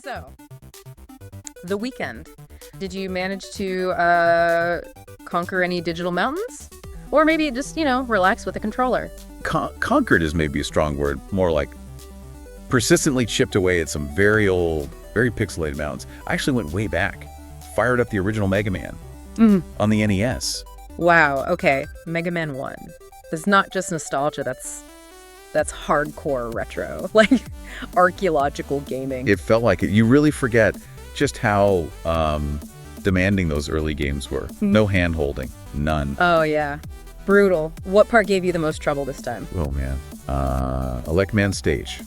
So, the weekend. Did you manage to conquer any digital mountains? Or maybe just, relax with a controller? Conquered is maybe a strong word. More like persistently chipped away at some very old, very pixelated mountains. I actually went way back. Fired up the original Mega Man on the NES. Wow, okay. Mega Man 1. It's not just nostalgia, that's hardcore retro. Like, archaeological gaming. It felt like it. You really forget just how demanding those early games were. No hand-holding. None. Oh, yeah. Brutal. What part gave you the most trouble this time? Oh, man. Elecman stage.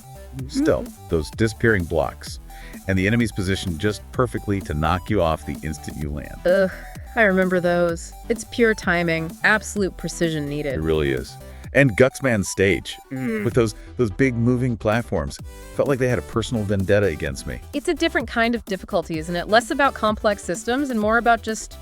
Still, those disappearing blocks. And the enemy's positioned just perfectly to knock you off the instant you land. Ugh, I remember those. It's pure timing. Absolute precision needed. It really is. And Gutsman's stage, with those big moving platforms, felt like they had a personal vendetta against me. It's a different kind of difficulty, isn't it? Less about complex systems and more about just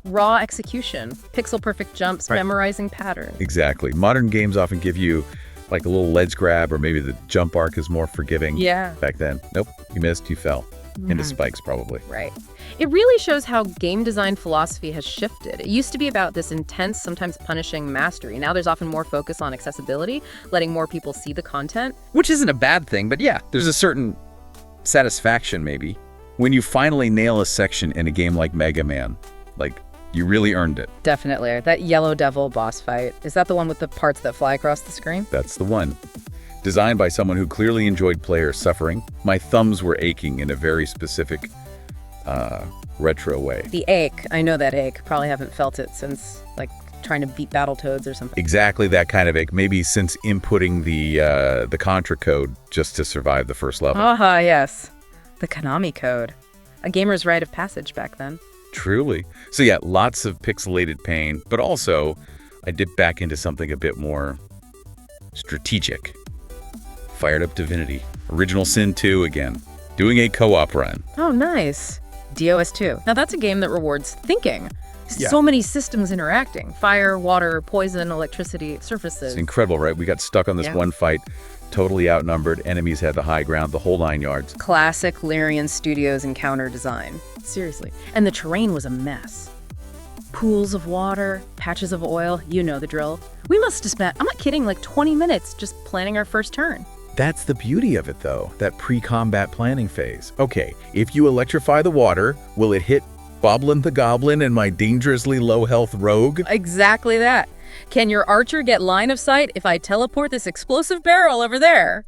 raw execution. Pixel-perfect jumps, memorizing patterns. Exactly. Modern games often give you like a little ledge grab, or maybe the jump arc is more forgiving. Yeah. Back then, nope, you missed, you fell. Into spikes, probably. Right. It really shows how game design philosophy has shifted. It used to be about this intense, sometimes punishing mastery. Now there's often more focus on accessibility, letting more people see the content. Which isn't a bad thing, but yeah, there's a certain satisfaction, maybe, when you finally nail a section in a game like Mega Man. Like, you really earned it. Definitely. That Yellow Devil boss fight. Is that the one with the parts that fly across the screen? That's the one. Designed by someone who clearly enjoyed players suffering, my thumbs were aching in a very specific, retro way. The ache. I know that ache. Probably haven't felt it since, like, trying to beat Battletoads or something. Exactly that kind of ache. Maybe since inputting the Contra code just to survive the first level. Aha, yes. The Konami code. A gamer's rite of passage back then. Truly. So yeah, lots of pixelated pain, but also I dipped back into something a bit more strategic. Fired up Divinity. Original Sin 2 again. Doing a co-op run. Oh, nice. DOS 2. Now that's a game that rewards thinking. Yeah. So many systems interacting. Fire, water, poison, electricity, surfaces. It's incredible, right? We got stuck on this one fight, totally outnumbered. Enemies had the high ground, the whole 9 yards. Classic Larian Studios encounter design. Seriously. And the terrain was a mess. Pools of water, patches of oil, you know the drill. We must have spent, I'm not kidding, like 20 minutes just planning our first turn. That's the beauty of it, though, that pre-combat planning phase. Okay, if you electrify the water, will it hit Boblin the Goblin and my dangerously low-health rogue? Exactly that. Can your archer get line of sight if I teleport this explosive barrel over there?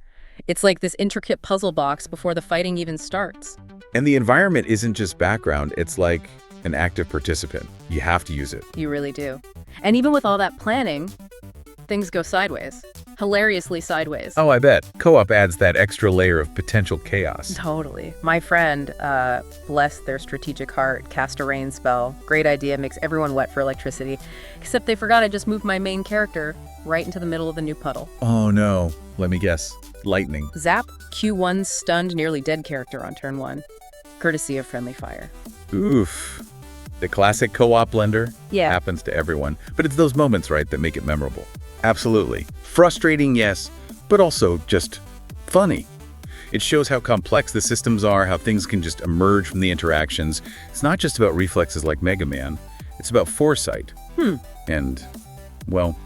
It's like this intricate puzzle box before the fighting even starts. And the environment isn't just background, it's like an active participant. You have to use it. You really do. And even with all that planning, things go sideways. Hilariously sideways. Oh, I bet. Co-op adds that extra layer of potential chaos. Totally. My friend, bless their strategic heart, cast a rain spell. Great idea, makes everyone wet for electricity. Except they forgot I just moved my main character right into the middle of the new puddle. Oh no. Let me guess. Lightning. Zap, Q1 stunned nearly dead character on turn 1. Courtesy of friendly fire. Oof. The classic co-op blender happens to everyone. But it's those moments, right, that make it memorable. Absolutely. Frustrating, yes, but also just funny. It shows how complex the systems are, how things can just emerge from the interactions. It's not just about reflexes like Mega Man. It's about foresight. And, well,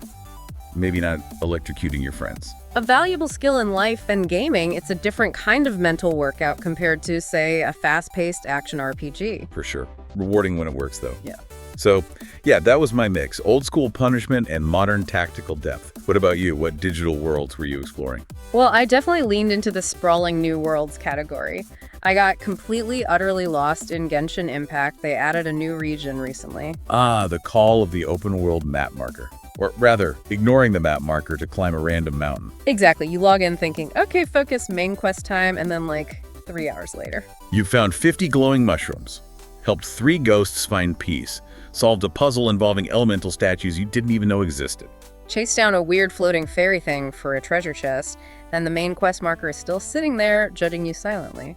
maybe not electrocuting your friends. A valuable skill in life and gaming, it's a different kind of mental workout compared to, say, a fast-paced action RPG. For sure. Rewarding when it works, though. Yeah. So, yeah, that was my mix. Old school punishment and modern tactical depth. What about you? What digital worlds were you exploring? Well, I definitely leaned into the sprawling new worlds category. I got completely, utterly lost in Genshin Impact. They added a new region recently. Ah, the call of the open world map marker. Or rather, ignoring the map marker to climb a random mountain. Exactly. You log in thinking, okay, focus, main quest time, and then like 3 hours later. You found 50 glowing mushrooms, helped 3 ghosts find peace, solved a puzzle involving elemental statues you didn't even know existed. Chase down a weird floating fairy thing for a treasure chest, and the main quest marker is still sitting there, judging you silently.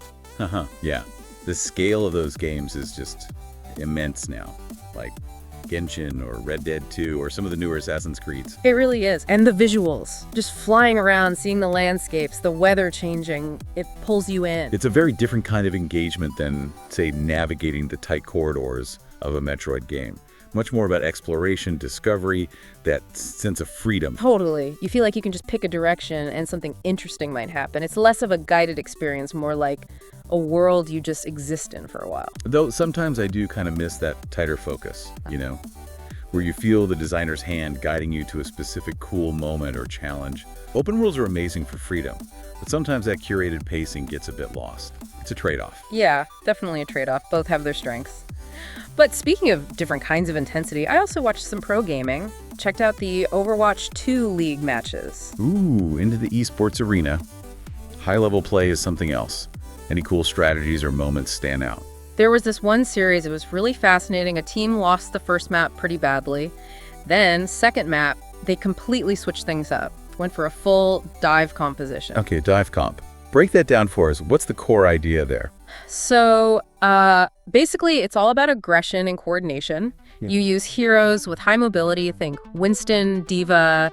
Yeah. The scale of those games is just immense now. Like, Genshin or Red Dead 2 or some of the newer Assassin's Creeds. It really is. And the visuals, just flying around, seeing the landscapes, the weather changing, it pulls you in. It's a very different kind of engagement than, say, navigating the tight corridors of a Metroid game. Much more about exploration, discovery, that sense of freedom. Totally. You feel like you can just pick a direction and something interesting might happen. It's less of a guided experience, more like a world you just exist in for a while. Though sometimes I do kind of miss that tighter focus, where you feel the designer's hand guiding you to a specific cool moment or challenge. Open worlds are amazing for freedom, but sometimes that curated pacing gets a bit lost. It's a trade-off. Yeah, definitely a trade-off. Both have their strengths. But speaking of different kinds of intensity, I also watched some pro gaming. Checked out the Overwatch 2 League matches. Ooh, into the esports arena. High-level play is something else. Any cool strategies or moments stand out? There was this one series, it was really fascinating. A team lost the first map pretty badly. Then, second map, they completely switched things up. Went for a full dive composition. Okay, dive comp. Break that down for us. What's the core idea there? So, basically, it's all about aggression and coordination. Yeah. You use heroes with high mobility, think Winston, Diva,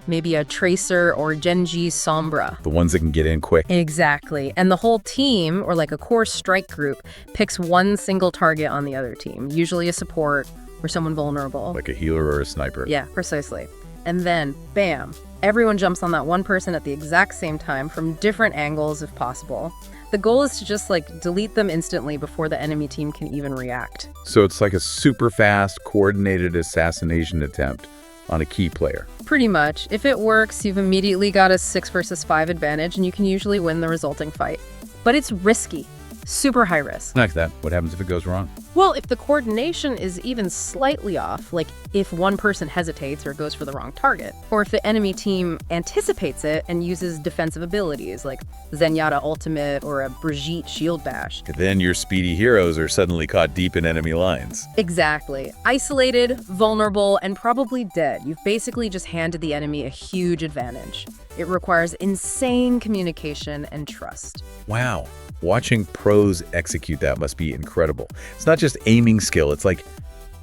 maybe a Tracer or Genji Sombra. The ones that can get in quick. Exactly. And the whole team, or like a core strike group, picks one single target on the other team, usually a support or someone vulnerable. Like a healer or a sniper. Yeah, precisely. And then, bam, everyone jumps on that one person at the exact same time from different angles if possible. The goal is to just delete them instantly before the enemy team can even react. So it's like a super fast, coordinated assassination attempt on a key player. Pretty much. If it works, you've immediately got a 6 versus 5 advantage and you can usually win the resulting fight. But it's risky. Super high risk. Like that. What happens if it goes wrong? Well, if the coordination is even slightly off, like if one person hesitates or goes for the wrong target, or if the enemy team anticipates it and uses defensive abilities like Zenyatta Ultimate or a Brigitte Shield Bash. Then your speedy heroes are suddenly caught deep in enemy lines. Exactly. Isolated, vulnerable, and probably dead. You've basically just handed the enemy a huge advantage. It requires insane communication and trust. Wow. Watching pros execute that must be incredible. It's not just aiming skill, it's like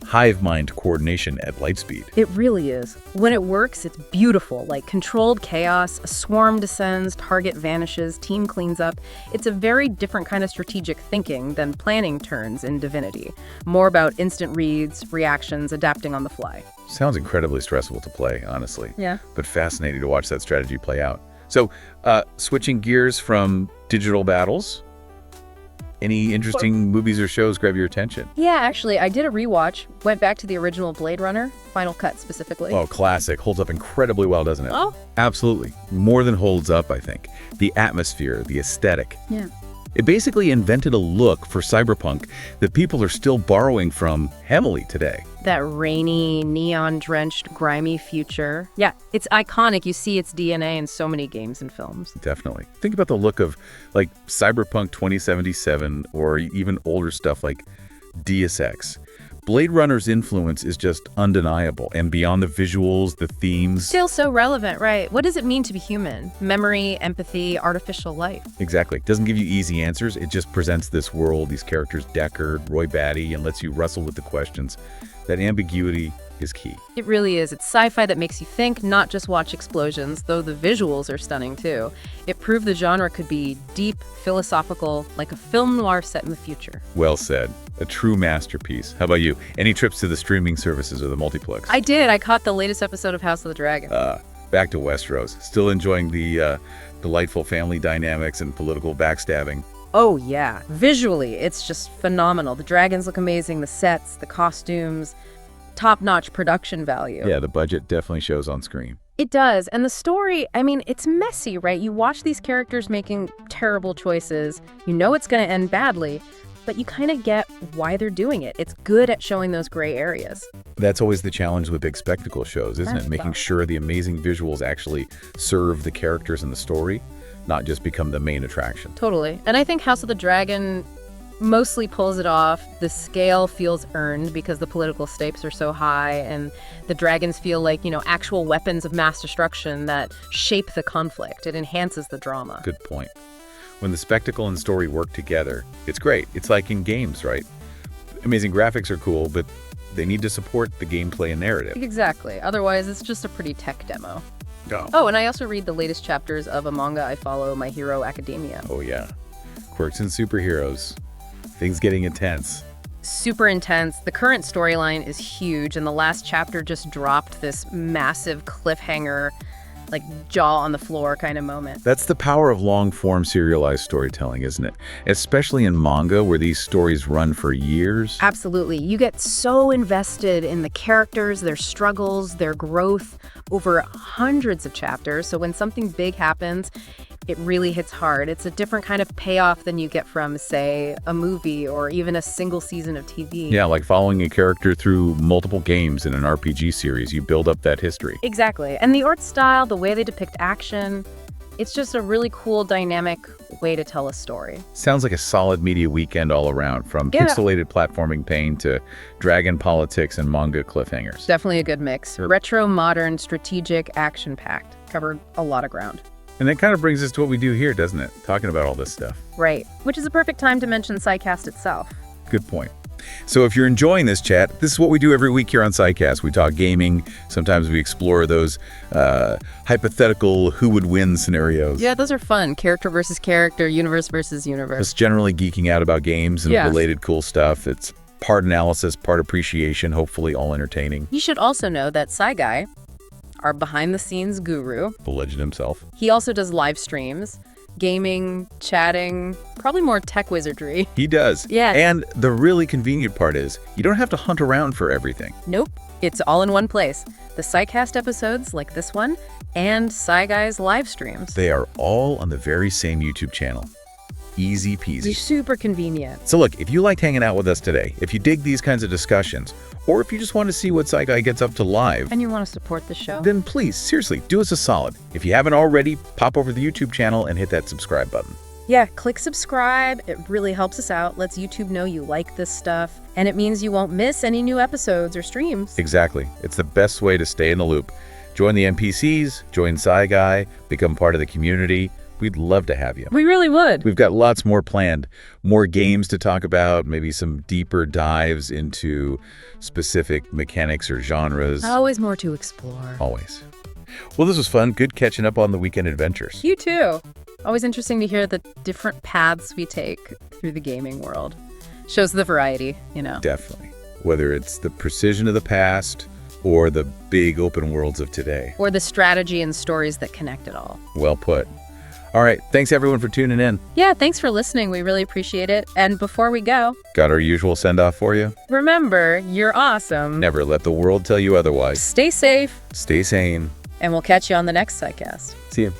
hive mind coordination at light speed. It really is. When it works, it's beautiful, like controlled chaos, a swarm descends, target vanishes, team cleans up. It's a very different kind of strategic thinking than planning turns in Divinity. More about instant reads, reactions, adapting on the fly. Sounds incredibly stressful to play, honestly. Yeah. But fascinating to watch that strategy play out. So, switching gears from digital battles, any interesting movies or shows grab your attention? Yeah, actually, I did a rewatch. Went back to the original Blade Runner, Final Cut specifically. Oh, classic. Holds up incredibly well, doesn't it? Oh? Absolutely. More than holds up, I think. The atmosphere, the aesthetic. Yeah. It basically invented a look for cyberpunk that people are still borrowing from heavily today. That rainy, neon-drenched, grimy future. Yeah, it's iconic. You see its DNA in so many games and films. Definitely. Think about the look of like Cyberpunk 2077 or even older stuff like Deus Ex. Blade Runner's influence is just undeniable, and beyond the visuals, the themes... Still so relevant, right? What does it mean to be human? Memory, empathy, artificial life. Exactly. Doesn't give you easy answers. It just presents this world, these characters, Deckard, Roy Batty, and lets you wrestle with the questions. That ambiguity is key. It really is. It's sci-fi that makes you think, not just watch explosions, though the visuals are stunning too. It proved the genre could be deep, philosophical, like a film noir set in the future. Well said. A true masterpiece. How about you? Any trips to the streaming services or the multiplex? I did. I caught the latest episode of House of the Dragon. Back to Westeros. Still enjoying the delightful family dynamics and political backstabbing. Oh, yeah. Visually, it's just phenomenal. The dragons look amazing, the sets, the costumes, top-notch production value. Yeah, the budget definitely shows on screen. It does. And the story, I mean, it's messy, right? You watch these characters making terrible choices. You know it's going to end badly, but you kind of get why they're doing it. It's good at showing those gray areas. That's always the challenge with big spectacle shows, isn't it? Making sure the amazing visuals actually serve the characters in the story, not just become the main attraction. Totally. And I think House of the Dragon mostly pulls it off. The scale feels earned because the political stakes are so high, and the dragons feel like, actual weapons of mass destruction that shape the conflict. It enhances the drama. Good point. When the spectacle and story work together, it's great. It's like in games, right? Amazing graphics are cool, but They need to support the gameplay and narrative. Exactly. Otherwise, it's just a pretty tech demo. Oh. Oh, and I also read the latest chapters of a manga I follow, My Hero Academia. Oh, yeah. Quirks and superheroes. Things getting intense. Super intense. The current storyline is huge, and the last chapter just dropped this massive cliffhanger, like jaw on the floor kind of moment. That's the power of long-form serialized storytelling, isn't it? Especially in manga, where these stories run for years. Absolutely. You get so invested in the characters, their struggles, their growth over hundreds of chapters. So when something big happens, it really hits hard. It's a different kind of payoff than you get from, say, a movie or even a single season of TV. Yeah, like following a character through multiple games in an RPG series. You build up that history. Exactly. And the art style, the way they depict action, it's just a really cool, dynamic way to tell a story. Sounds like a solid media weekend all around, from pixelated platforming pain to dragon politics and manga cliffhangers. Definitely a good mix. Retro, modern, strategic, action-packed. Covered a lot of ground. And that kind of brings us to what we do here, doesn't it? Talking about all this stuff. Right. Which is a perfect time to mention PsyCast itself. Good point. So if you're enjoying this chat, this is what we do every week here on PsyCast. We talk gaming. Sometimes we explore those hypothetical who would win scenarios. Yeah, those are fun. Character versus character, universe versus universe. Just generally geeking out about games and related cool stuff. It's part analysis, part appreciation, hopefully all entertaining. You should also know that psy-guy, our behind-the-scenes guru, The legend himself. He also does live streams, gaming, chatting, probably more tech wizardry. He does. Yeah. And the really convenient part is you don't have to hunt around for everything. Nope. It's all in one place. The PsyCast episodes like this one and PsyGuy's live streams. They are all on the very same YouTube channel. Easy peasy. It's super convenient. So look, if you liked hanging out with us today, if you dig these kinds of discussions, or if you just want to see what psy-guy gets up to live, And you want to support the show? then please, seriously, do us a solid. If you haven't already, pop over to the YouTube channel and hit that subscribe button. Yeah, click subscribe. It really helps us out, lets YouTube know you like this stuff, and it means you won't miss any new episodes or streams. Exactly. It's the best way to stay in the loop. Join the NPCs, join psy-guy, become part of the community. We'd love to have you. We really would. We've got lots more planned, more games to talk about, maybe some deeper dives into specific mechanics or genres. Always more to explore. Always. Well, this was fun. Good catching up on the weekend adventures. You too. Always interesting to hear the different paths we take through the gaming world. Shows the variety, you know. Definitely. Whether it's the precision of the past or the big open worlds of today. Or the strategy and stories that connect it all. Well put. All right. Thanks, everyone, for tuning in. Yeah, thanks for listening. We really appreciate it. And before we go, Got our usual send-off for you? remember, you're awesome. Never let the world tell you otherwise. Stay safe, Stay sane. and we'll catch you on the next PsyCast. See you.